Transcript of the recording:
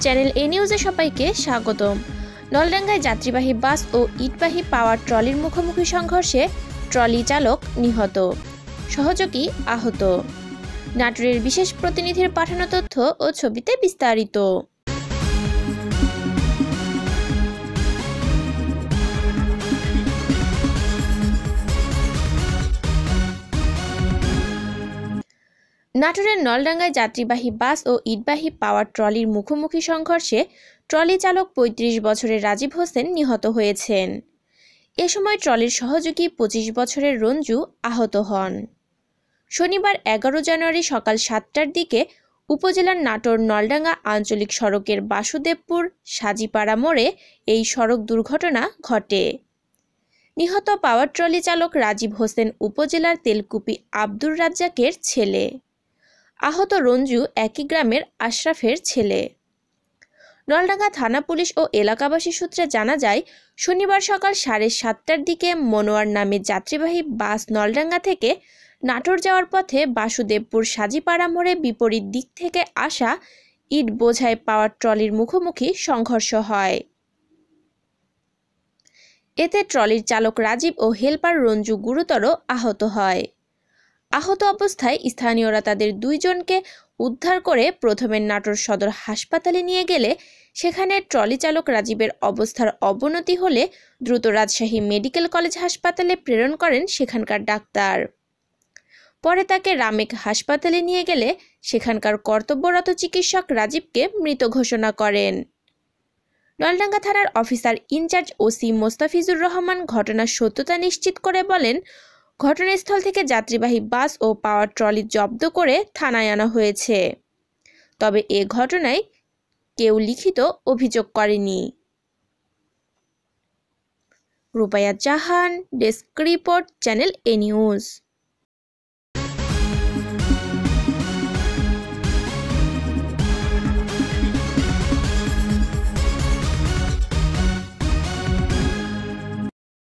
Channel এ নিউজে সবাইকে স্বাগতম। নলডাঙ্গায় যাত্রীবাহী বাস ও ইটবাহী পাওয়ার ট্রলির মুখোমুখি সংঘর্ষে ট্রলি চালক নিহত, সহযোগী আহত। নাটোরের বিশেষ প্রতিনিধির পাঠানো তথ্য ও ছবিতে বিস্তারিত। নাটোরের নলডাঙ্গায় যাত্রীবাহী বাস ও ইটবাহী পাওয়ার ট্রলির মুখোমুখি সংঘর্ষে ট্রলি চালক ৩৫ বছরের রাজীব হোসেন নিহত হয়েছেন। এ সময় ট্রলির সহযোগী ২৫ বছরের রঞ্জু আহত হন। শনিবার ১১ জানুয়ারি সকাল ৭টার দিকে উপজেলার নাটোর নলডাঙ্গা আঞ্চলিক সড়কের বাসুদেবপুর সাজিপাড়া মোড়ে এই সড়ক দুর্ঘটনা ঘটে। নিহত পাওয়ার ট্রলি চালক রাজীব হোসেন উপজেলার তেলকুপি আব্দুর রাজ্জাকের ছেলে। আহত রঞ্জু একই গ্রামের আশরাফের ছেলে। নলডাঙ্গা থানা পুলিশ ও এলাকাবাসী সূত্রে জানা যায়, শনিবার সকাল ৭:৩০টার দিকে মনোয়ার নামে যাত্রীবাহী বাস নলডাঙ্গা থেকে নাটোর যাওয়ার পথে বাসুদেবপুর সাজিপাড়া মোড়ে বিপরীত দিক থেকে আসা ইট বোঝাই পাওয়ার ট্রলির মুখোমুখি সংঘর্ষ হয়। এতে ট্রলির চালক রাজীব ও হেলপার রঞ্জু গুরুতর আহত হয়। আহত অবস্থায় স্থানীয়রা তাদের দুইজনকে উদ্ধার করে প্রথমে নাটোর সদর হাসপাতালে নিয়ে গেলে সেখানে ট্রলি চালক রাজীবের অবস্থার অবনতি হলে দ্রুত রাজশাহী মেডিকেল কলেজ হাসপাতালে প্রেরণ করেন সেখানকার ডাক্তার। পরে তাকে রামেক হাসপাতালে নিয়ে গেলে সেখানকার কর্তব্যরত চিকিৎসক রাজীবকে মৃত ঘোষণা করেন। নলডাঙ্গা থানার officer in charge OC Mostafizur Rahman ঘটনার সত্যতা নিশ্চিত করে বলেন, ঘটনাস্থল থেকে যাত্রীবাহী বাস ও পাওয়ার ট্রলি জব্দ করে থানায় আনা হয়েছে। তবে এ ঘটনায় কেউ লিখিত অভিযোগ করেনি। রুবাইয়া জাহান, ডেস্ক রিপোর্ট, চ্যানেল এ নিউজ।